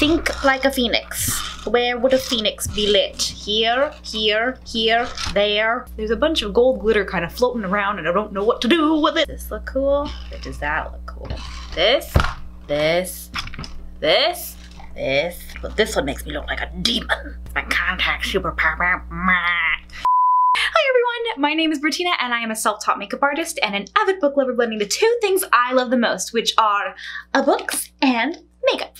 Think like a phoenix. Where would a phoenix be lit? Here, here, here, there. There's a bunch of gold glitter kind of floating around and I don't know what to do with it. Does this look cool? Or does that look cool? This, this, this, this. But this one makes me look like a demon. My contact superpower. Hi everyone, my name is Brittina and I am a self-taught makeup artist and an avid book lover blending the two things I love the most, which are books and makeup.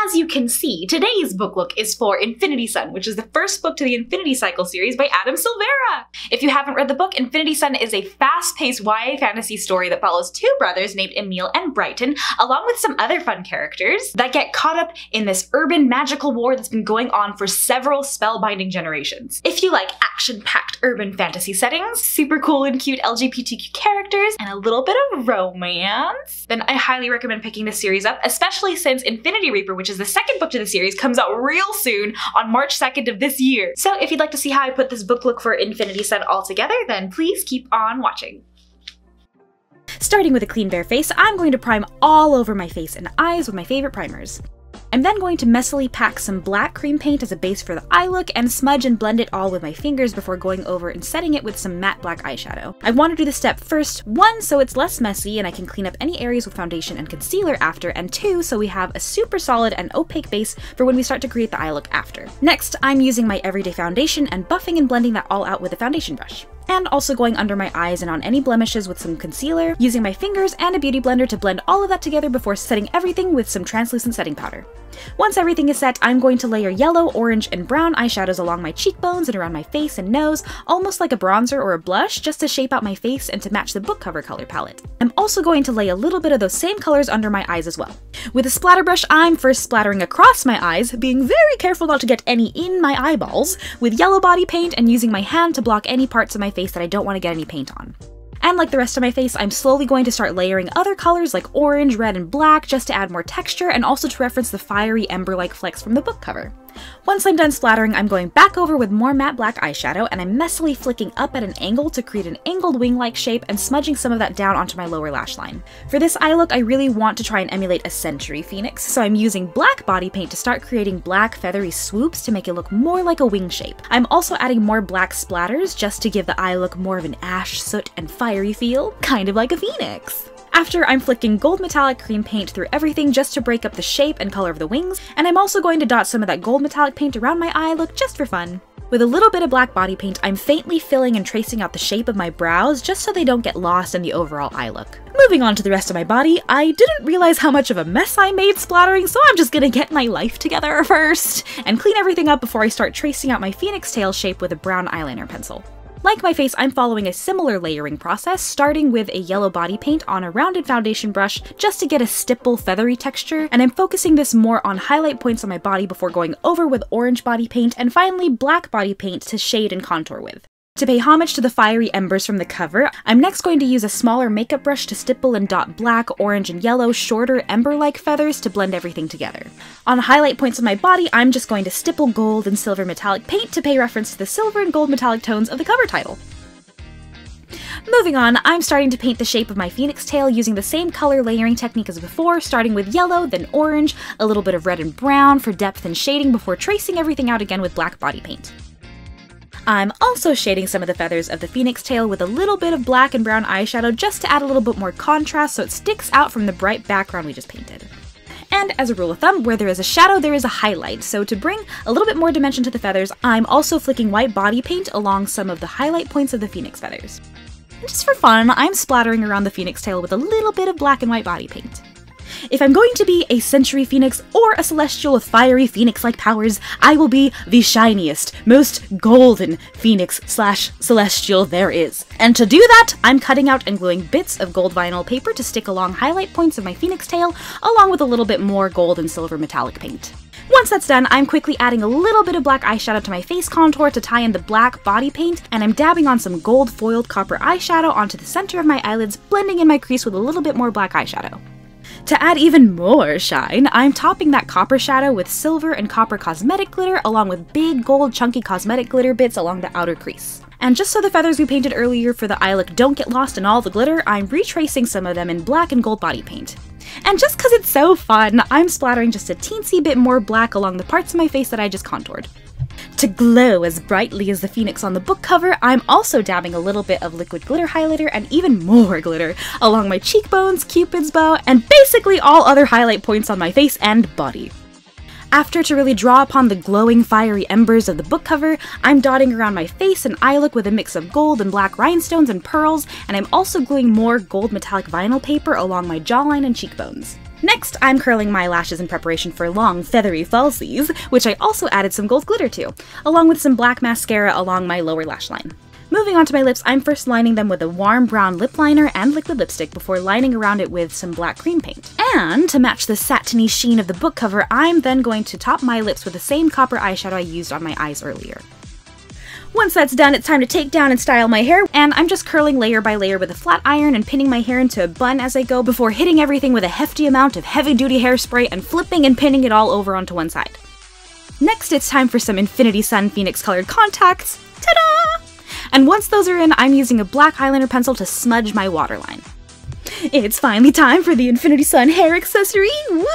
As you can see, today's book look is for Infinity Sun, which is the first book to the Infinity Cycle series by Silvera. If you haven't read the book, Infinity Sun is a fast-paced YA fantasy story that follows two brothers named Emil and Brighton, along with some other fun characters, that get caught up in this urban magical war that's been going on for several spellbinding generations. If you like action-packed urban fantasy settings, super cool and cute LGBTQ characters, and a little bit of romance, then I highly recommend picking this series up, especially since Infinity Reaper, which is the second book to the series, comes out real soon on March 2nd of this year. So if you'd like to see how I put this book look for Infinity Sun all together, then please keep on watching. Starting with a clean bare face, I'm going to prime all over my face and eyes with my favorite primers. I'm then going to messily pack some black cream paint as a base for the eye look and smudge and blend it all with my fingers before going over and setting it with some matte black eyeshadow. I want to do this step first, 1, so it's less messy and I can clean up any areas with foundation and concealer after, and 2, so we have a super solid and opaque base for when we start to create the eye look after. Next, I'm using my everyday foundation and buffing and blending that all out with a foundation brush. And also going under my eyes and on any blemishes with some concealer, using my fingers and a beauty blender to blend all of that together before setting everything with some translucent setting powder. Once everything is set, I'm going to layer yellow, orange, and brown eyeshadows along my cheekbones and around my face and nose, almost like a bronzer or a blush, just to shape out my face and to match the book cover color palette. I'm also going to lay a little bit of those same colors under my eyes as well. With a splatter brush, I'm first splattering across my eyes, being very careful not to get any in my eyeballs, with yellow body paint and using my hand to block any parts of my face that I don't want to get any paint on. And like the rest of my face, I'm slowly going to start layering other colors like orange, red, and black just to add more texture and also to reference the fiery ember-like flecks from the book cover. Once I'm done splattering, I'm going back over with more matte black eyeshadow and I'm messily flicking up at an angle to create an angled wing-like shape and smudging some of that down onto my lower lash line. For this eye look, I really want to try and emulate a century phoenix, so I'm using black body paint to start creating black feathery swoops to make it look more like a wing shape. I'm also adding more black splatters just to give the eye look more of an ash, soot, and fiery feel, kind of like a phoenix. After, I'm flicking gold metallic cream paint through everything just to break up the shape and color of the wings, and I'm also going to dot some of that gold metallic paint around my eye look just for fun. With a little bit of black body paint, I'm faintly filling and tracing out the shape of my brows just so they don't get lost in the overall eye look. Moving on to the rest of my body, I didn't realize how much of a mess I made splattering, so I'm just gonna get my life together first and clean everything up before I start tracing out my phoenix tail shape with a brown eyeliner pencil. Like my face, I'm following a similar layering process, starting with a yellow body paint on a rounded foundation brush just to get a stipple feathery texture, and I'm focusing this more on highlight points on my body before going over with orange body paint and finally black body paint to shade and contour with. To pay homage to the fiery embers from the cover, I'm next going to use a smaller makeup brush to stipple and dot black, orange, and yellow shorter ember-like feathers to blend everything together. On highlight points of my body, I'm just going to stipple gold and silver metallic paint to pay reference to the silver and gold metallic tones of the cover title. Moving on, I'm starting to paint the shape of my phoenix tail using the same color layering technique as before, starting with yellow, then orange, a little bit of red and brown for depth and shading before tracing everything out again with black body paint. I'm also shading some of the feathers of the phoenix tail with a little bit of black and brown eyeshadow just to add a little bit more contrast so it sticks out from the bright background we just painted. And as a rule of thumb, where there is a shadow, there is a highlight, so to bring a little bit more dimension to the feathers, I'm also flicking white body paint along some of the highlight points of the phoenix feathers. And just for fun, I'm splattering around the phoenix tail with a little bit of black and white body paint. If I'm going to be a century phoenix or a celestial with fiery phoenix-like powers, I will be the shiniest, most golden phoenix/celestial there is. And to do that, I'm cutting out and gluing bits of gold vinyl paper to stick along highlight points of my phoenix tail, along with a little bit more gold and silver metallic paint. Once that's done, I'm quickly adding a little bit of black eyeshadow to my face contour to tie in the black body paint, and I'm dabbing on some gold foiled copper eyeshadow onto the center of my eyelids, blending in my crease with a little bit more black eyeshadow. To add even more shine, I'm topping that copper shadow with silver and copper cosmetic glitter along with big gold chunky cosmetic glitter bits along the outer crease. And just so the feathers we painted earlier for the eye look don't get lost in all the glitter, I'm retracing some of them in black and gold body paint. And just cause it's so fun, I'm splattering just a teensy bit more black along the parts of my face that I just contoured. To glow as brightly as the phoenix on the book cover, I'm also dabbing a little bit of liquid glitter highlighter and even more glitter along my cheekbones, cupid's bow, and basically all other highlight points on my face and body. After, to really draw upon the glowing fiery embers of the book cover, I'm dotting around my face and eye look with a mix of gold and black rhinestones and pearls, and I'm also gluing more gold metallic vinyl paper along my jawline and cheekbones. Next, I'm curling my lashes in preparation for long, feathery falsies, which I also added some gold glitter to, along with some black mascara along my lower lash line. Moving on to my lips, I'm first lining them with a warm brown lip liner and liquid lipstick before lining around it with some black cream paint. And to match the satiny sheen of the book cover, I'm then going to top my lips with the same copper eyeshadow I used on my eyes earlier. Once that's done, it's time to take down and style my hair, and I'm just curling layer by layer with a flat iron and pinning my hair into a bun as I go before hitting everything with a hefty amount of heavy-duty hairspray and flipping and pinning it all over onto one side. Next, it's time for some Infinity Sun Phoenix colored contacts. Ta-da! And once those are in, I'm using a black eyeliner pencil to smudge my waterline. It's finally time for the Infinity Sun hair accessory! Woo!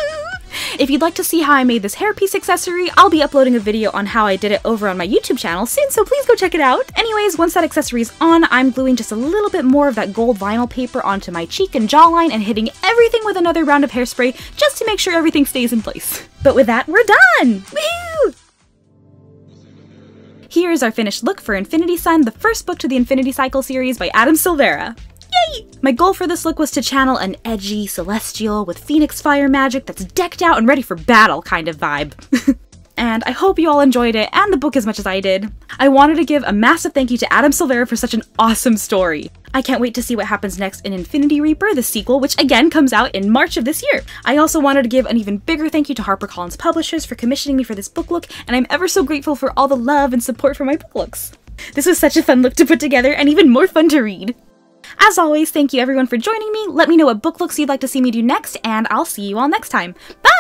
If you'd like to see how I made this hairpiece accessory, I'll be uploading a video on how I did it over on my YouTube channel soon, so please go check it out! Anyways, once that accessory is on, I'm gluing just a little bit more of that gold vinyl paper onto my cheek and jawline and hitting everything with another round of hairspray just to make sure everything stays in place. But with that, we're done! Woohoo! Here's our finished look for Infinity Sun, the first book to the Infinity Cycle series by Silvera. Yay! My goal for this look was to channel an edgy, celestial, with phoenix fire magic that's decked out and ready for battle kind of vibe. And I hope you all enjoyed it, and the book as much as I did. I wanted to give a massive thank you to Silvera for such an awesome story. I can't wait to see what happens next in Infinity Reaper, the sequel, which again comes out in March of this year. I also wanted to give an even bigger thank you to HarperCollins Publishers for commissioning me for this book look, and I'm ever so grateful for all the love and support for my book looks. This was such a fun look to put together, and even more fun to read. As always, thank you everyone for joining me. Let me know what book looks you'd like to see me do next, and I'll see you all next time. Bye!